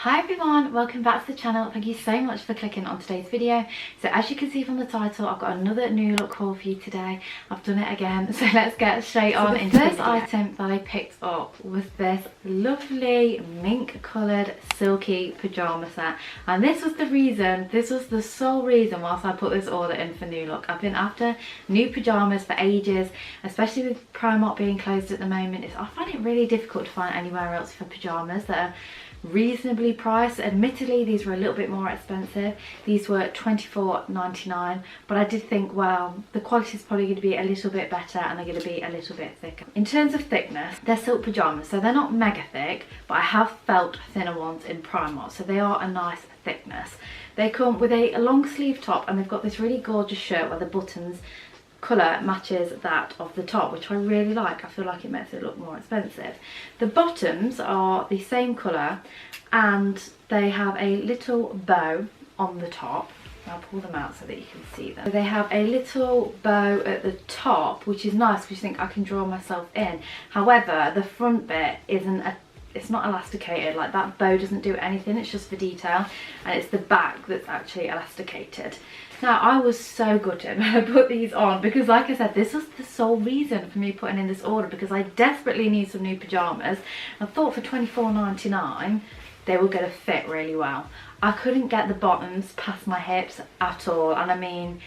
Hi everyone, welcome back to the channel. Thank you so much for clicking on today's video. So as you can see from the title, I've got another new look haul for you today. I've done it again, so let's get straight on into the first item that I picked up was this lovely mink coloured silky pyjama set, and this was the sole reason whilst I put this order in for New Look. I've been after new pyjamas for ages, especially with Primark being closed at the moment. I find it really difficult to find anywhere else for pyjamas that are reasonably priced. Admittedly, these were a little bit more expensive. These were $24.99, but I did think, well, the quality is probably going to be a little bit better and they're going to be a little bit thicker. In terms of thickness, they're silk pyjamas, so they're not mega thick, but I have felt thinner ones in Primark, so they are a nice thickness. They come with a long sleeve top, and they've got this really gorgeous shirt where the buttons colour matches that of the top, which I really like. I feel like it makes it look more expensive. The bottoms are the same colour and they have a little bow on the top. I'll pull them out so that you can see them. So they have a little bow at the top, which is nice because you think I can draw myself in. However, the front bit it's not elasticated. Like, that bow doesn't do anything, it's just for detail, and it's the back that's actually elasticated. Now, I was so gutted when I put these on because, like I said, this was the sole reason for me putting in this order, because I desperately need some new pyjamas. I thought for $24.99 they were going to fit really well. I couldn't get the bottoms past my hips at all, and I mean,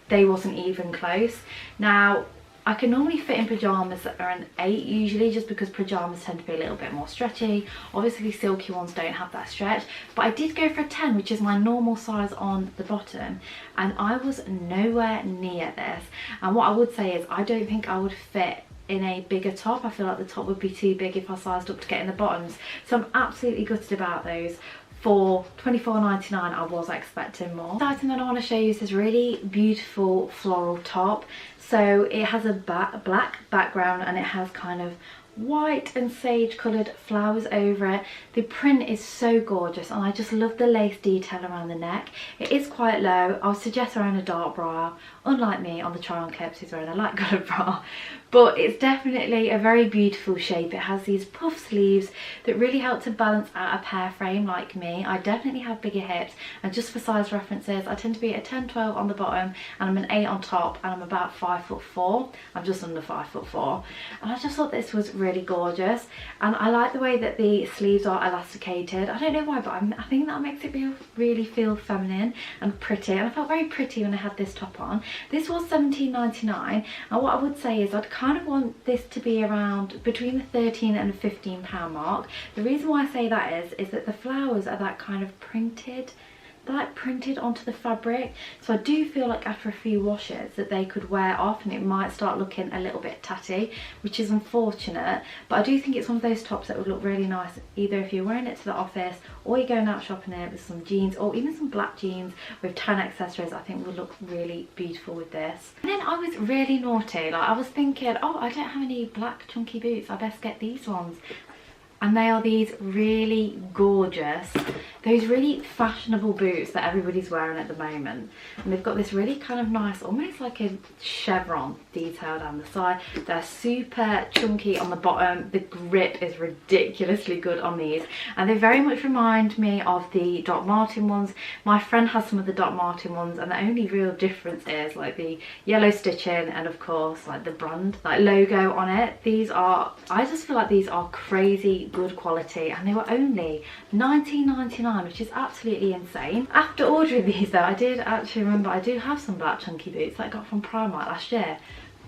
they wasn't even close. Now, I can normally fit in pyjamas that are an 8 usually, just because pyjamas tend to be a little bit more stretchy. Obviously silky ones don't have that stretch, but I did go for a 10, which is my normal size on the bottom, and I was nowhere near this. And what I would say is I don't think I would fit in a bigger top. I feel like the top would be too big if I sized up to get in the bottoms, so I'm absolutely gutted about those. For $24.99 I was expecting more. The item that I want to show you is this really beautiful floral top. So it has a black background and it has kind of white and sage coloured flowers over it. The print is so gorgeous, and I just love the lace detail around the neck. It is quite low. I would suggest wearing a dark bra, unlike me on the try on clips who's wearing a light coloured bra, but it's definitely a very beautiful shape. It has these puff sleeves that really help to balance out a pear frame like me. I definitely have bigger hips, and just for size references, I tend to be a 10-12 on the bottom and I'm an 8 on top, and I'm about 5'4". I'm just under 5'4", and I just thought this was really gorgeous, and I like the way that the sleeves are elasticated. I don't know why, but I think that makes it really feel feminine and pretty, and I felt very pretty when I had this top on. This was $17.99, and what I would say is I'd kind of want this to be around between the £13 and £15 mark. The reason why I say that is that the flowers are that kind of printed. They're like printed onto the fabric, so I do feel like after a few washes that they could wear off and it might start looking a little bit tatty, which is unfortunate. But I do think it's one of those tops that would look really nice either if you're wearing it to the office or you're going out shopping in it with some jeans, or even some black jeans with tan accessories. I think would look really beautiful with this. And then I was really naughty. Like, I was thinking, oh, I don't have any black chunky boots, I best get these ones. And they are these really gorgeous, those really fashionable boots that everybody's wearing at the moment. And they've got this really kind of nice, almost like a chevron detail down the side. They're super chunky on the bottom. The grip is ridiculously good on these. And they very much remind me of the Doc Martin ones. My friend has some of the Doc Martin ones, and the only real difference is like the yellow stitching and of course like the brand like logo on it. These are, I just feel like these are crazy good quality, and they were only $19.99, which is absolutely insane. After ordering these though, I did actually remember I do have some black chunky boots that I got from Primark last year,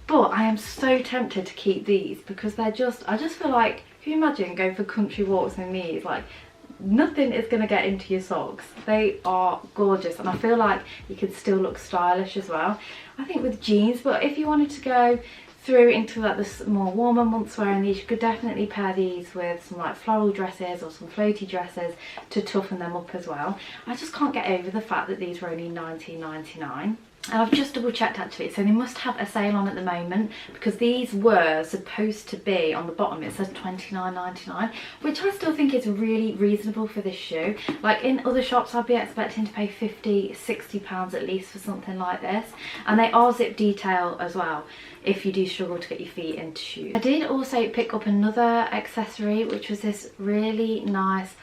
but I am so tempted to keep these because they're just, I just feel like, can you imagine going for country walks in these? Like, nothing is going to get into your socks. They are gorgeous, and I feel like you can still look stylish as well, I think, with jeans. But if you wanted to go through into like the more warmer months wearing these, you could definitely pair these with some like floral dresses or some floaty dresses to toughen them up as well. I just can't get over the fact that these were only $19.99. And I've just double checked actually, so they must have a sale on at the moment, because these were supposed to be on the bottom, it says $29.99, which I still think is really reasonable for this shoe. Like, in other shops I'd be expecting to pay £50–60 at least for something like this, and they are zip detail as well if you do struggle to get your feet into shoes. I did also pick up another accessory, which was this really nice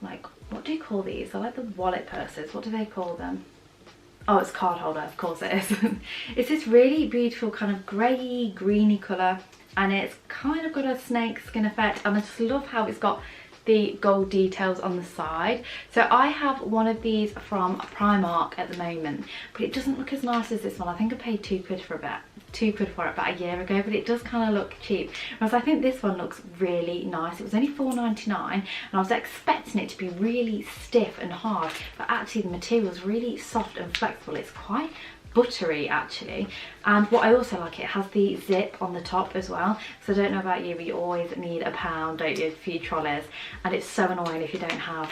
like what do you call these? They're like the wallet purses. What do they call them? Oh, it's card holder, of course it is. It's this really beautiful kind of grey, greeny colour, and it's kind of got a snake skin effect, and I just love how it's got the gold details on the side. So I have one of these from Primark at the moment, but it doesn't look as nice as this one. I think I paid £2 for it, about a year ago, but it does kind of look cheap. Whereas I think this one looks really nice. It was only £4.99, and I was expecting it to be really stiff and hard, but actually the material is really soft and flexible. It's quite buttery actually, and what I also like, it has the zip on the top as well. So I don't know about you, but you always need a pound, don't you, for your trolleys, and it's so annoying if you don't have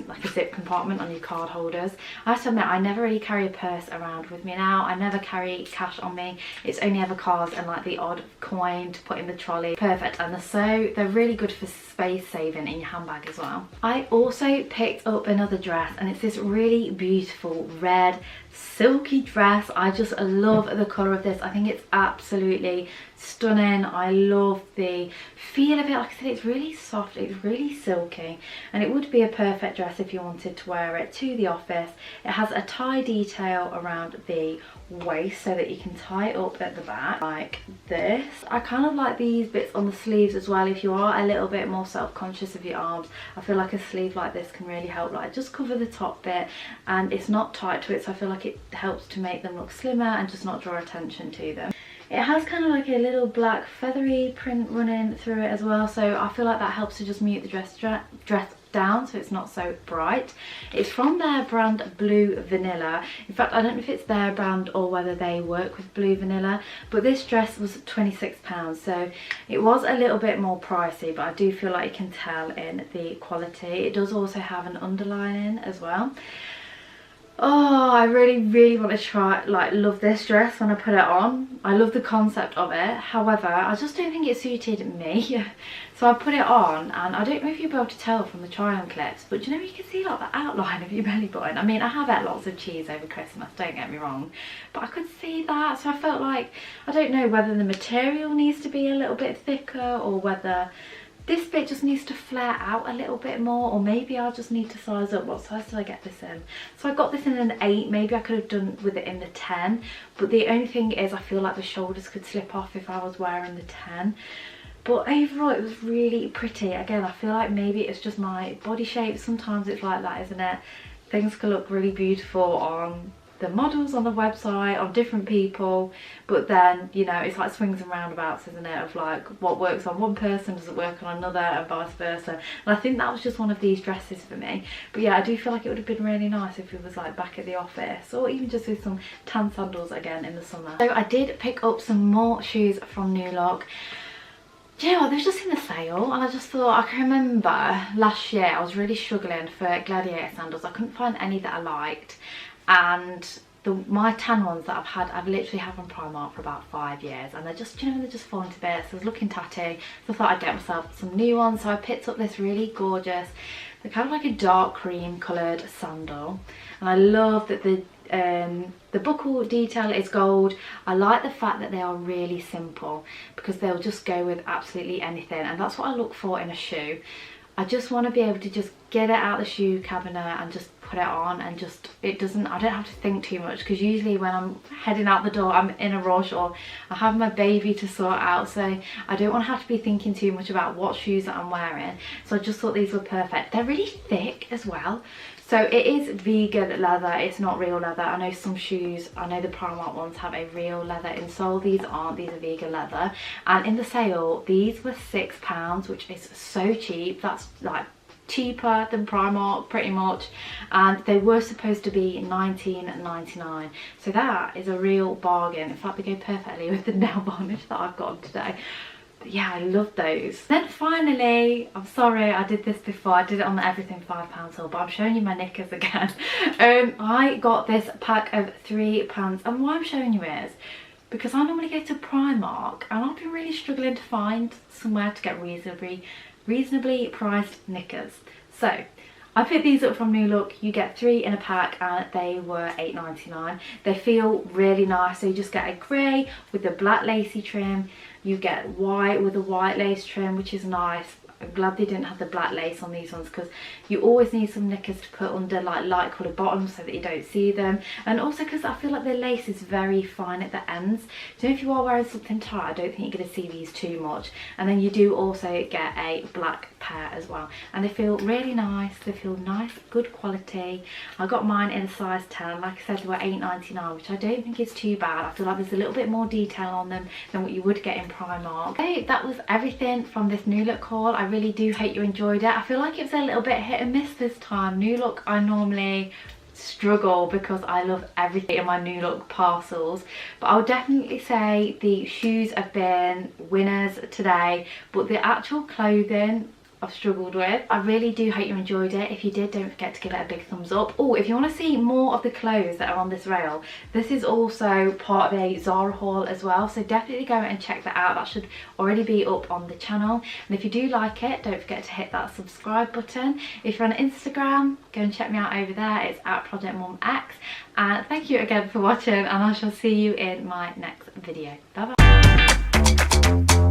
like a zip compartment on your card holders. I have to admit, I never really carry a purse around with me now. I never carry cash on me. It's only ever cards and like the odd coin to put in the trolley. Perfect. And they're really good for space saving in your handbag as well. I also picked up another dress, and it's this really beautiful red silky dress. I just love the colour of this. I think it's absolutely stunning. I love the feel of it. Like I said, it's really soft, it's really silky, and it would be a perfect dress if you wanted to wear it to the office. It has a tie detail around the waist so that you can tie it up at the back like this. I kind of like these bits on the sleeves as well. If you are a little bit more self-conscious of your arms, I feel like a sleeve like this can really help, like just cover the top bit, and it's not tight to it, so I feel like it helps to make them look slimmer and just not draw attention to them. It has kind of like a little black feathery print running through it as well, so I feel like that helps to just mute the dress down so it's not so bright. It's from their brand Blue Vanilla. In fact, I don't know if it's their brand or whether they work with Blue Vanilla, but this dress was £26, so it was a little bit more pricey, but I do feel like you can tell in the quality. It does also have an underlining as well. Oh, I really want to try, like, love this dress when I put it on. I love the concept of it. However, I just don't think it suited me. So I put it on, and I don't know if you'll be able to tell from the try-on clips, but you know, you can see like the outline of your belly button. I mean, I have ate lots of cheese over Christmas, don't get me wrong, but I could see that. So I felt like, I don't know whether the material needs to be a little bit thicker or whether this bit just needs to flare out a little bit more, or maybe I'll just need to size up. What size did I get this in? So I got this in an 8, maybe I could have done with it in the 10, but the only thing is I feel like the shoulders could slip off if I was wearing the 10. But overall it was really pretty. Again, I feel like maybe it's just my body shape. Sometimes it's like that, isn't it? Things can look really beautiful on the models on the website, on different people, but then, you know, it's like swings and roundabouts, isn't it, of like what works on one person doesn't work on another, and vice versa. And I think that was just one of these dresses for me. But yeah, I do feel like it would have been really nice if it was like back at the office, or even just with some tan sandals again in the summer. So I did pick up some more shoes from New Look. Do you know what, they were just in the sale, and I just thought, I can remember last year I was really struggling for gladiator sandals. I couldn't find any that I liked, and my tan ones that I've literally had from Primark for about 5 years, and they're just, you know, they're just falling to bits. I was looking tatty, so I thought I'd get myself some new ones. So I picked up this really gorgeous, they're kind of like a dark cream coloured sandal, and I love that the buckle detail is gold. I like the fact that they are really simple, because they'll just go with absolutely anything, and that's what I look for in a shoe. I just want to be able to just get it out of the shoe cabinet and just put it on, and just, I don't have to think too much, because usually when I'm heading out the door I'm in a rush, or I have my baby to sort out, so I don't want to have to be thinking too much about what shoes that I'm wearing. So I just thought these were perfect. They're really thick as well. So it is vegan leather, it's not real leather. I know some shoes, I know the Primark ones have a real leather insole. These aren't, these are vegan leather. And in the sale, these were £6, which is so cheap. That's like cheaper than Primark pretty much, and they were supposed to be £19.99, so that is a real bargain. In fact, they go perfectly with the nail varnish that I've got on today. But yeah, I love those. Then finally, I'm sorry I did this before, I did it on the everything £5 haul, but I'm showing you my knickers again. I got this pack of 3 pants, and why I'm showing you is because I normally go to Primark, and I've been really struggling to find somewhere to get reasonably priced knickers. So I picked these up from New Look. You get 3 in a pack, and they were £8.99. They feel really nice. So you just get a grey with the black lacy trim, you get white with a white lace trim, which is nice. I'm glad they didn't have the black lace on these ones, because you always need some knickers to put under like light coloured bottoms so that you don't see them, and also because I feel like the lace is very fine at the ends, so if you are wearing something tight I don't think you're going to see these too much. And then you do also get a black pair as well, and they feel really nice. They feel nice, good quality. I got mine in a size 10. Like I said, they were £8.99, which I don't think is too bad. I feel like there's a little bit more detail on them than what you would get in Primark. Okay, that was everything from this New Look haul. I really do hope you enjoyed it. I feel like it was a little bit hit and miss this time. New Look, I normally struggle because I love everything in my New Look parcels, but I would definitely say the shoes have been winners today, but the actual clothing I've struggled with. I really do hope you enjoyed it. If you did, don't forget to give it a big thumbs up. Oh, if you want to see more of the clothes that are on this rail, this is also part of a Zara haul as well, so definitely go and check that out. That should already be up on the channel, and if you do like it, don't forget to hit that subscribe button. If you're on Instagram, go and check me out over there. It's at Project Mum X. And thank you again for watching, and I shall see you in my next video. Bye bye.